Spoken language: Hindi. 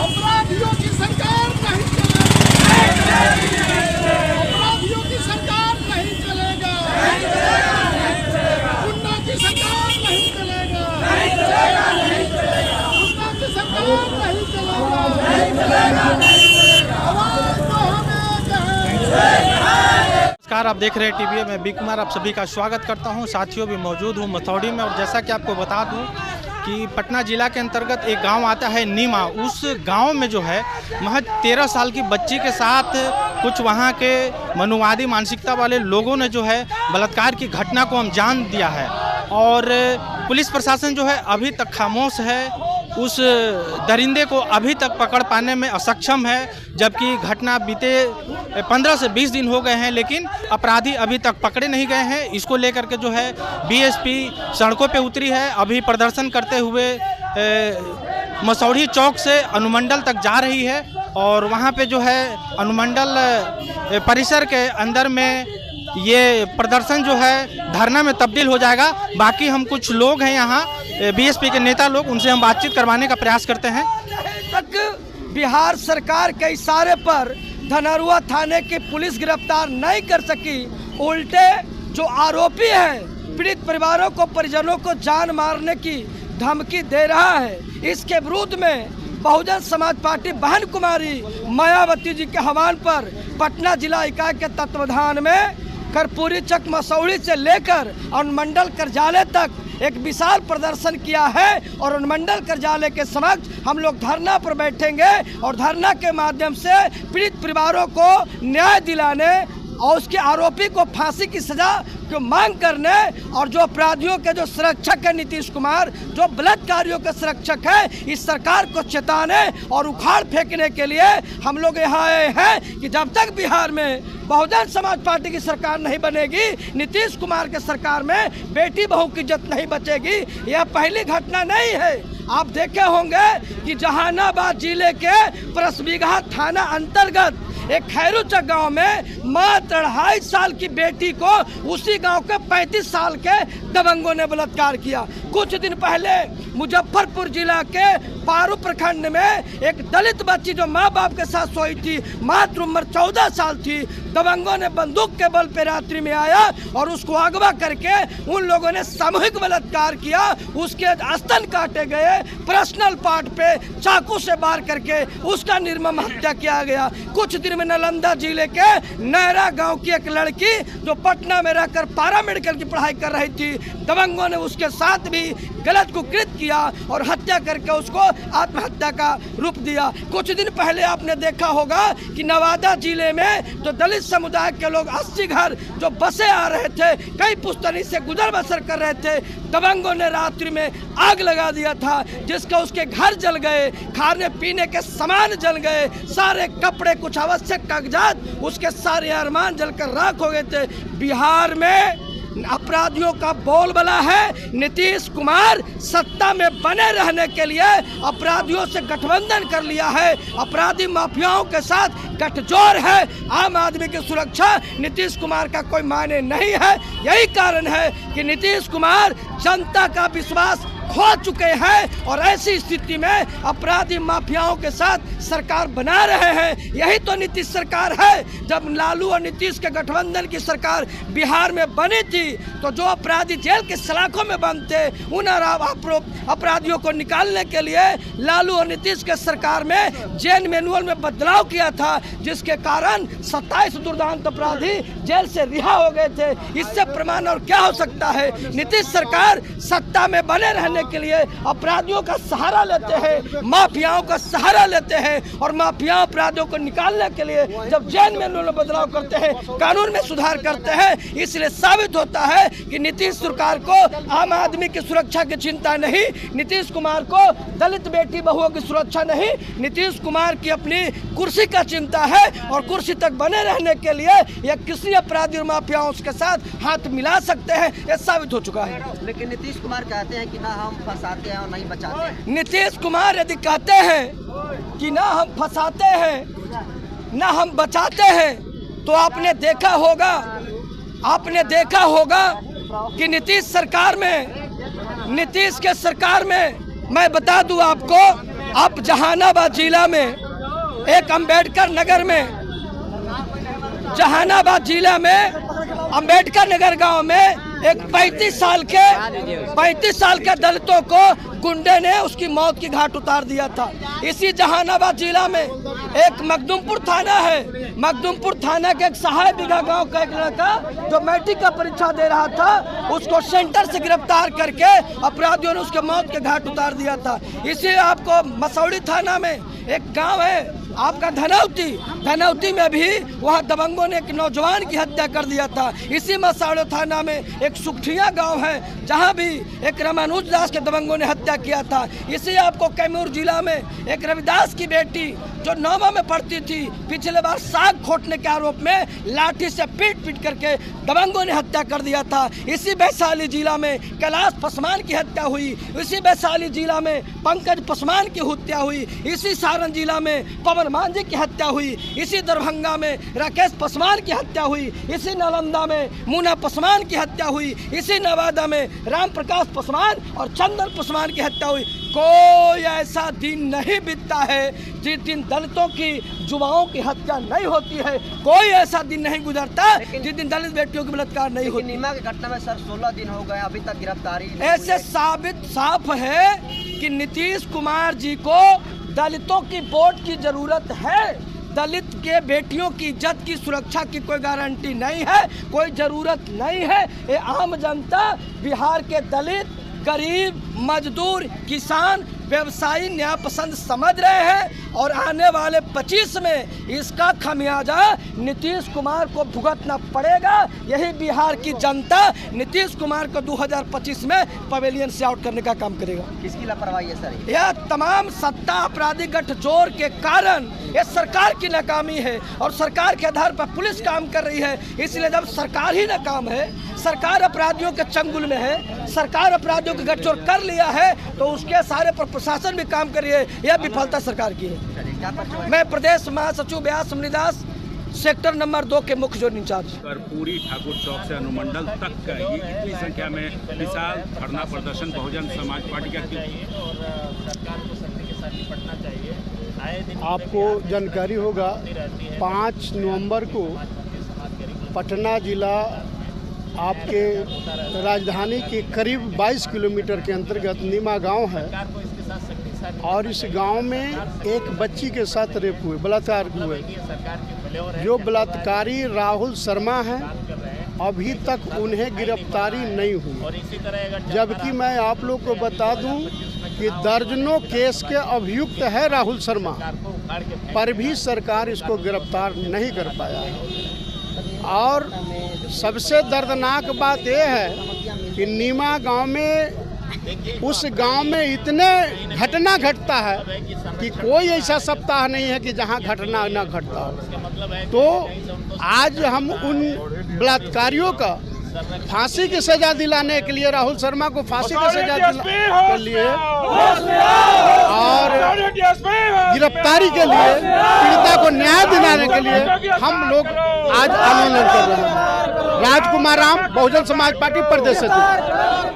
अपराधियों की सरकार नहीं चलेगा, अपराधियों की सरकार नहीं चलेगा, गुंडा की सरकार नहीं चलेगा, गुंडा की सरकार नहीं चलेगा, आवाज तो हमें कहें। नमस्कार, आप देख रहे हैं टीवी में बी कुमार, आप सभी का स्वागत करता हूं। साथियों भी मौजूद हूं मसौड़ी में, और जैसा कि आपको बता दूं कि पटना जिला के अंतर्गत एक गांव आता है नीमा। उस गांव में जो है महज 13 साल की बच्ची के साथ कुछ वहां के मनुवादी मानसिकता वाले लोगों ने जो है बलात्कार की घटना को अंजाम दिया है, और पुलिस प्रशासन जो है अभी तक खामोश है। उस दरिंदे को अभी तक पकड़ पाने में असक्षम है, जबकि घटना बीते 15 से 20 दिन हो गए हैं, लेकिन अपराधी अभी तक पकड़े नहीं गए हैं। इसको लेकर के जो है बीएसपी सड़कों पे उतरी है, अभी प्रदर्शन करते हुए मसौड़ी चौक से अनुमंडल तक जा रही है, और वहाँ पे जो है अनुमंडल परिसर के अंदर में ये प्रदर्शन जो है धरना में तब्दील हो जाएगा। बाकी हम कुछ लोग हैं यहाँ बीएसपी के नेता लोग, उनसे हम बातचीत करवाने का प्रयास करते हैं। तक बिहार सरकार के इशारे पर धनरुआ थाने की पुलिस गिरफ्तार नहीं कर सकी, उल्टे जो आरोपी है पीड़ित परिवारों को, परिजनों को जान मारने की धमकी दे रहा है। इसके विरुद्ध में बहुजन समाज पार्टी बहन कुमारी मायावती जी के आह्वान पर पटना जिला इकाई के तत्वाधान में कर्पूरी चक मसौड़ी से लेकर अनुमंडल कार्यालय तक एक विशाल प्रदर्शन किया है, और अनुमंडल कार्यालय के समक्ष हम लोग धरना पर बैठेंगे, और धरना के माध्यम से पीड़ित परिवारों को न्याय दिलाने और उसके आरोपी को फांसी की सजा को मांग करने, और जो अपराधियों के जो संरक्षक है नीतीश कुमार, जो बलात्कारियों के संरक्षक है, इस सरकार को चेताने और उखाड़ फेंकने के लिए हम लोग यहाँ आए हैं कि जब तक बिहार में बहुजन समाज पार्टी की सरकार नहीं बनेगी, नीतीश कुमार के सरकार में बेटी बहू की इज्जत नहीं बचेगी। यह पहली घटना नहीं है। आप देखे होंगे कि जहानाबाद जिले के परसबिगहा थाना अंतर्गत एक खैरूचक गांव में मात्र 2.5 साल की बेटी को उसी गांव के 35 साल के दबंगों ने बलात्कार किया। कुछ दिन पहले मुजफ्फरपुर जिला के पारू प्रखंड में एक दलित बच्ची जो माँ बाप के साथ सोई थी, मात्र उम्र 14 साल थी, दबंगों ने बंदूक के बल पे रात्रि में आया और उसको अगवा करके उन लोगों ने सामूहिक बलात्कार किया। उसके स्तन काटे गए, पर्सनल पार्ट पे चाकू से वार करके उसका निर्मम हत्या किया गया। कुछ दिन में नालंदा जिले के नैरा गांव की एक लड़की जो पटना में रहकर पारा मेडिकल की पढ़ाई कर रही थी, दबंगों ने उसके साथ भी गलत कुकृत किया और हत्या करके उसको आत्महत्या का रूप दिया। कुछ दिन पहले आपने देखा होगा कि नवादा जिले में जो दलित समुदाय के लोग 80 घर जो बसे आ रहे थे, कई पुश्तैनी से गुजर बसर कर रहे थे, दबंगों ने रात्रि में आग लगा दिया था, जिसका उसके घर जल गए, खाने पीने के सामान जल गए, सारे कपड़े, कुछ आवश्यक कागजात, उसके सारे अरमान जलकर राख हो गए थे। बिहार में अपराधियों का बोलबाला है। नीतीश कुमार सत्ता में बने रहने के लिए अपराधियों से गठबंधन कर लिया है, अपराधी माफियाओं के साथ गठजोड़ है। आम आदमी की सुरक्षा नीतीश कुमार का कोई मायने नहीं है। यही कारण है कि नीतीश कुमार जनता का विश्वास खो चुके हैं, और ऐसी स्थिति में अपराधी माफियाओं के साथ सरकार बना रहे हैं। यही तो नीतीश सरकार है। जब लालू और नीतीश के गठबंधन की सरकार बिहार में बनी थी, तो जो अपराधी जेल के सलाखों में बंद थे, उन अपराधियों को निकालने के लिए लालू और नीतीश के सरकार में जेल मैनुअल में बदलाव किया था, जिसके कारण 27 दुर्दांत अपराधी जेल से रिहा हो गए थे। इससे प्रमाण और क्या हो सकता है? नीतीश सरकार सत्ता में बने रहने के लिए अपराधियों का सहारा लेते हैं, माफियाओं का सहारा लेते हैं, और माफिया अपराधियों को निकालने के लिए जब जेल में उन्होंने बदलाव करते हैं, कानून में सुधार करते हैं। इसलिए साबित होता है कि नीतीश सरकार को आम आदमी की सुरक्षा की चिंता नहीं, नीतीश कुमार को दलित बेटी बहुओं की सुरक्षा नहीं, नीतीश कुमार की अपनी कुर्सी का चिंता है, और कुर्सी तक बने रहने के लिए या किसी अपराधी और माफियाओं के साथ हाथ मिला सकते हैं। यह साबित हो चुका है। लेकिन नीतीश कुमार कहते हैं कि ना हम फंसाते हैं और नहीं बचाते हैं। नीतीश कुमार यदि कहते हैं कि ना हम फंसाते हैं न हम बचाते हैं। तो आपने देखा होगा कि नीतीश के सरकार में मैं बता दूं आपको, अब जहानाबाद जिला में एक अम्बेडकर नगर गांव में एक 35 साल के दलितों को गुंडे ने उसकी मौत की घाट उतार दिया था। इसी जहानाबाद जिला में एक मखदुमपुर थाना है, मखदुमपुर थाना के एक सहाय बिघा गांव का एक लड़का जो मैट्रिक का परीक्षा दे रहा था, उसको सेंटर से गिरफ्तार करके अपराधियों ने उसके मौत के घाट उतार दिया था। इसी आपको मसौड़ी थाना में एक गांव है आपका धनौती में भी वहां दबंगों ने एक नौजवान की हत्या कर दिया था। इसी मसौड़ी थाना में एक सुखठिया गांव है जहां भी एक रामानुज दास के दबंगों ने हत्या किया था। इसी आपको कैमूर जिला में एक रविदास की बेटी जो 9वीं में पढ़ती थी, पिछले बार साग खोटने के आरोप में लाठी से पीट करके दबंगों ने हत्या कर दिया था। इसी वैशाली जिला में कैलाश पासवान की हत्या हुई। इसी वैशाली जिला में पंकज पासवान की हत्या हुई। इसी सारण जिला में पवन मांझी की हत्या हुई। इसी दरभंगा में राकेश पासवान की हत्या हुई। इसी नालंदा में मुन्ना पासवान की हत्या हुई। इसी नवादा में राम प्रकाश पासवान और चंदन पासवान की हत्या हुई। कोई ऐसा दिन नहीं बीतता है जिस दिन दलितों की युवाओं की हत्या नहीं होती है। कोई ऐसा दिन नहीं गुजरता जिस दिन दलित बेटियों की बलात्कार नहीं होती। नीमा की घटना में सर 16 दिन हो गए, अभी तक गिरफ्तारी ऐसे साफ है कि नीतीश कुमार जी को दलितों की वोट की जरूरत है। दलित के बेटियों की इज्जत की सुरक्षा की कोई गारंटी नहीं है, कोई जरूरत नहीं है। ये आम जनता, बिहार के दलित, गरीब, मजदूर, किसान, व्यवसायी न्याय पसंद समझ रहे हैं और आने वाले 25 में इसका खमियाजा नीतीश कुमार को भुगतना पड़ेगा। यही बिहार की जनता नीतीश कुमार को 2025 में पवेलियन से आउट करने का काम करेगा। किसकी लापरवाही है सर? यह तमाम सत्ता आपराधिक गठजोड़ के कारण यह सरकार की नाकामी है और सरकार के आधार पर पुलिस काम कर रही है। इसलिए जब सरकार ही नाकाम है, सरकार अपराधियों के चंगुल में है, सरकार अपराधियों के गठजोड़ कर लिया है, तो उसके सारे पर प्रशासन भी काम कर रही है। यह विफलता सरकार की है। मैं प्रदेश महासचिव व्यास समनीदास, सेक्टर नंबर 2 के मुख्य जोन इंचार्ज। पूरी ठाकुर चौक से अनुमंडल तक का ये इतनी संख्या में विशाल धरना प्रदर्शन बहुजन समाज पार्टी का आपको जानकारी होगा 5 नवंबर को पटना जिला आपके राजधानी के करीब 22 किलोमीटर के अंतर्गत नीमा गांव है और इस गांव में एक बच्ची के साथ रेप हुए, बलात्कार हुए। जो बलात्कारी राहुल शर्मा है, अभी तक उन्हें गिरफ्तारी नहीं हुई, जबकि मैं आप लोग को बता दूं कि दर्जनों केस के अभियुक्त है राहुल शर्मा, पर भी सरकार इसको गिरफ्तार नहीं कर पाया है। और सबसे दर्दनाक बात यह है कि नीमा गांव में, उस गांव में इतने घटना घटता है कि कोई ऐसा सप्ताह नहीं है कि जहां घटना न घटता हो। तो आज हम उन बलात्कारियों का फांसी की सजा दिलाने के लिए, राहुल शर्मा को फांसी की सजा दिलाने के लिए और गिरफ्तारी के लिए, पीड़िता को न्याय दिलाने के लिए हम लोग आज आंदोलन कर रहे हैं। राजकुमार राम, बहुजन समाज पार्टी, प्रदेश सचिव।